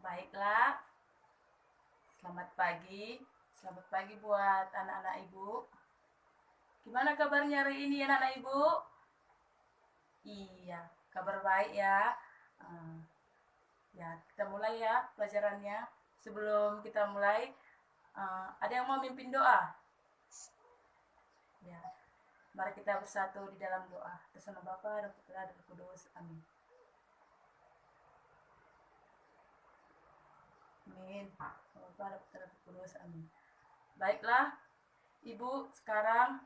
Baiklah, selamat pagi. Selamat pagi buat anak-anak ibu. Gimana kabarnya hari ini anak-anak ibu? Iya, kabar baik ya. Eh, Ya, kita mulai ya pelajarannya. Sebelum kita mulai, ada yang mau mimpin doa? Ya, mari kita bersatu di dalam doa. Atas nama Bapa dan Putra dan Roh Kudus. Amin. Amin. Bapa dan Putra dan Roh Kudus. Amin. Baiklah, ibu sekarang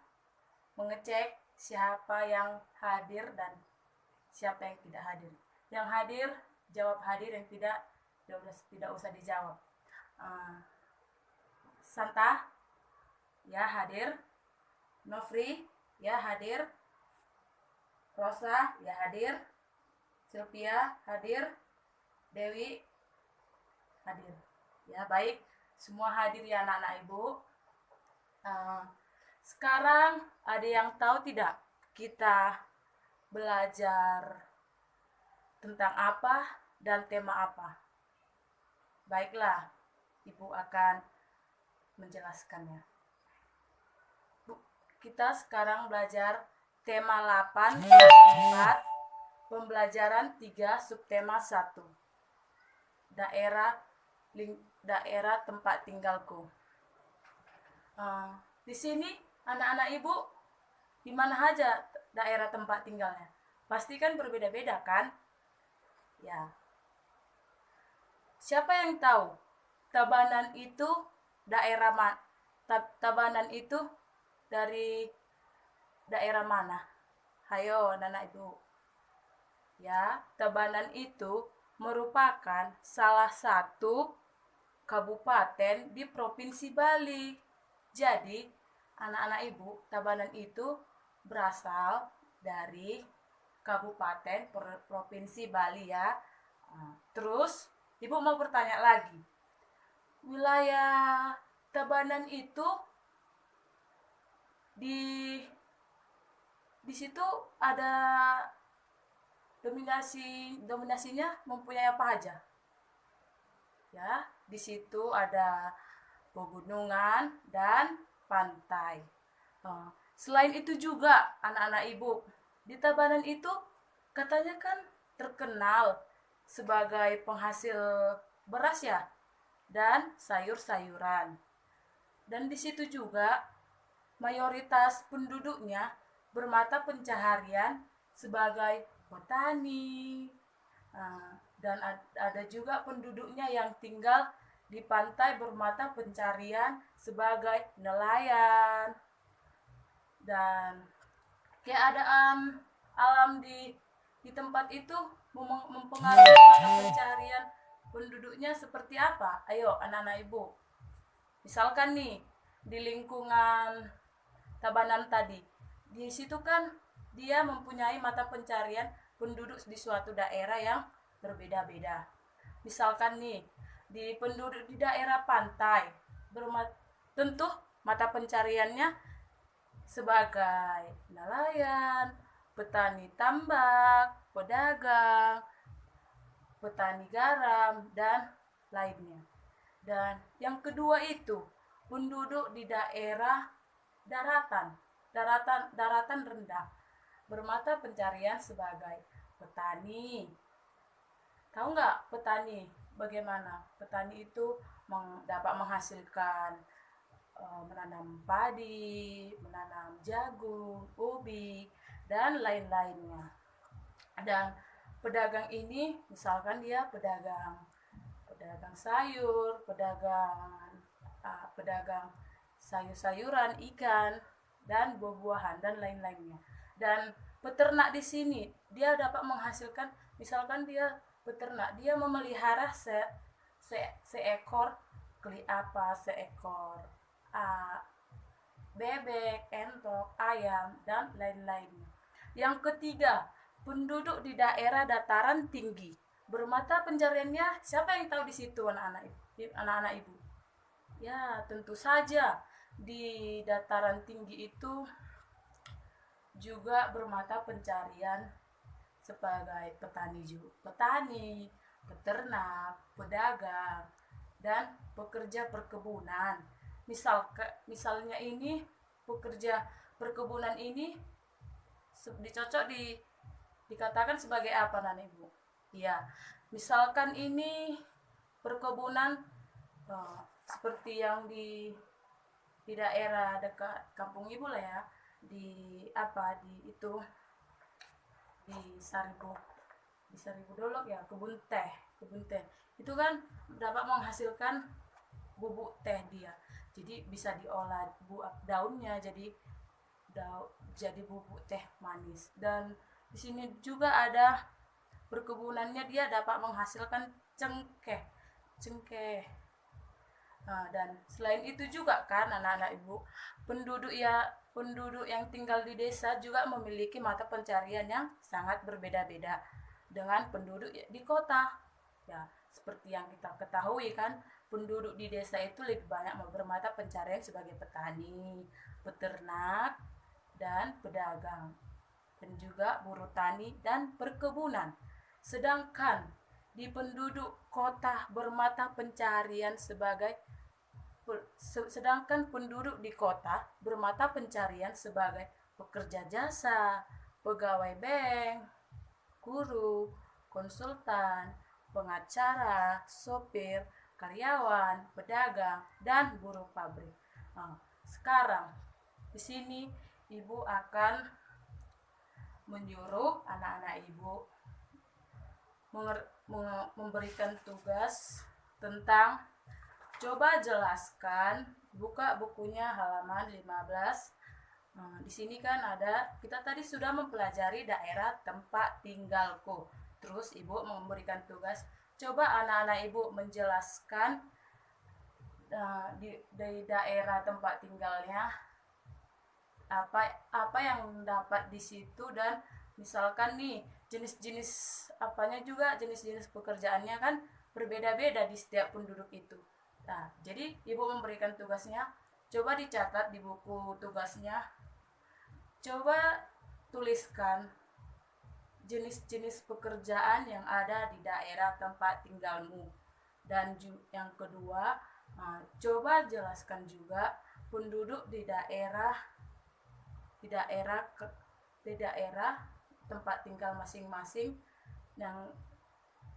mengecek siapa yang hadir dan siapa yang tidak hadir. Yang hadir jawab hadir, yang tidak usah dijawab. Uh, Santa ya hadir, Nofri ya hadir, Rosa ya hadir, Sylvia hadir, Dewi hadir. Ya baik, semua hadir ya anak-anak ibu. Sekarang ada yang tahu tidak kita belajar tentang apa dan tema apa? Baiklah, ibu akan menjelaskannya. Kita sekarang belajar tema 8 kelas 4, pembelajaran 3 subtema 1. Daerah tempat tinggalku. Di sini anak-anak ibu di mana aja daerah tempat tinggalnya? Pasti kan berbeda-beda kan? Ya. Siapa yang tahu? Tabanan itu daerah Tabanan itu dari daerah mana? Hayo anak-anak ibu. Ya, Tabanan itu merupakan salah satu kabupaten di Provinsi Bali. Jadi, anak-anak ibu, Tabanan itu berasal dari Kabupaten Provinsi Bali ya. Terus, ibu mau bertanya lagi. Wilayah Tabanan itu di situ ada dominasinya mempunyai apa aja? Ya, di situ ada pegunungan dan pantai. Selain itu juga anak-anak ibu, di Tabanan itu katanya kan terkenal sebagai penghasil beras ya dan sayur-sayuran. Dan di situ juga mayoritas penduduknya bermata pencaharian sebagai petani. Dan ada juga penduduknya yang tinggal di pantai bermata pencarian sebagai nelayan. Dan keadaan alam di tempat itu mempengaruhi mata pencarian penduduknya seperti apa? Ayo anak-anak ibu. Misalkan nih di lingkungan Tabanan tadi, di situ kan dia mempunyai mata pencarian penduduk di suatu daerah yang berbeda-beda. Misalkan nih di penduduk di daerah pantai, tentu mata pencariannya sebagai nelayan, petani tambak, pedagang, petani garam, dan lainnya. Dan yang kedua itu penduduk di daerah daratan rendah bermata pencarian sebagai petani. Tahu nggak petani bagaimana? Petani itu dapat menghasilkan menanam padi, menanam jagung, ubi, dan lain-lainnya. Dan pedagang ini misalkan dia pedagang sayur, pedagang sayur-sayuran, ikan, dan buah-buahan dan lain-lainnya. Dan peternak di sini dia dapat menghasilkan, misalkan dia peternak, dia memelihara seekor seekor bebek, entok, ayam, dan lain-lainnya. Yang ketiga, penduduk di daerah dataran tinggi bermata pencariannya, siapa yang tahu di situ anak-anak ibu? Ya, tentu saja di dataran tinggi itu juga bermata pencarian sebagai petani, peternak, pedagang, dan pekerja perkebunan. Misalnya ini pekerja perkebunan ini dicocok dikatakan sebagai apa Nana Ibu? Ya, misalkan ini perkebunan seperti yang di daerah dekat kampung Ibu lah ya, di itu di Saribu Dolok ya, kebun teh. Itu kan dapat menghasilkan bubuk teh dia. Jadi bisa diolah daunnya jadi bubuk teh manis. Dan di sini juga ada perkebunannya, dia dapat menghasilkan cengkeh. Nah, dan selain itu juga kan anak-anak Ibu, penduduk yang tinggal di desa juga memiliki mata pencarian yang sangat berbeda-beda dengan penduduk di kota. Ya, seperti yang kita ketahui kan, penduduk di desa itu lebih banyak bermata pencarian sebagai petani, peternak, dan pedagang, dan juga buruh tani dan perkebunan. Sedangkan di penduduk kota bermata pencarian sebagai pekerja jasa, pegawai bank, guru, konsultan, pengacara, sopir, karyawan, pedagang, dan buruh pabrik. Nah, sekarang di sini Ibu akan menyuruh anak-anak Ibu memberikan tugas tentang, coba jelaskan, buka bukunya halaman 15. Di sini kan ada, kita tadi sudah mempelajari daerah tempat tinggalku. Terus Ibu memberikan tugas, coba anak-anak Ibu menjelaskan di daerah tempat tinggalnya apa yang dapat di situ, dan misalkan nih jenis-jenis jenis-jenis pekerjaannya kan berbeda-beda di setiap penduduk itu. Nah, jadi Ibu memberikan tugasnya, coba dicatat di buku tugasnya, coba tuliskan jenis-jenis pekerjaan yang ada di daerah tempat tinggalmu. Dan yang kedua, coba jelaskan juga penduduk di daerah tempat tinggal masing-masing yang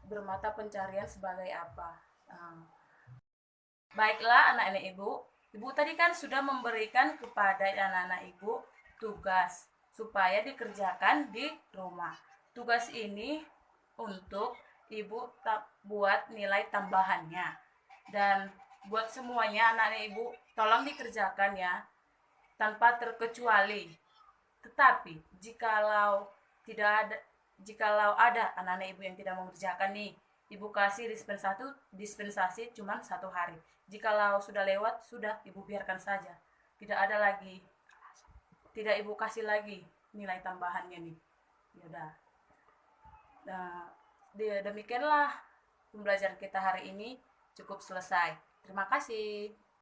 bermata pencarian sebagai apa. Baiklah anak-anak Ibu tadi kan sudah memberikan kepada anak-anak Ibu tugas supaya dikerjakan di rumah. Tugas ini untuk Ibu buat nilai tambahannya. Dan buat semuanya anak-anak Ibu, tolong dikerjakan ya, tanpa terkecuali. Tetapi jikalau ada anak-anak Ibu yang tidak mengerjakan nih, Ibu kasih dispensasi cuma 1 hari. Jikalau sudah lewat, sudah Ibu biarkan saja. Tidak Ibu kasih lagi nilai tambahannya nih. Ya udah. Nah, demikianlah pembelajaran kita hari ini, cukup selesai. Terima kasih.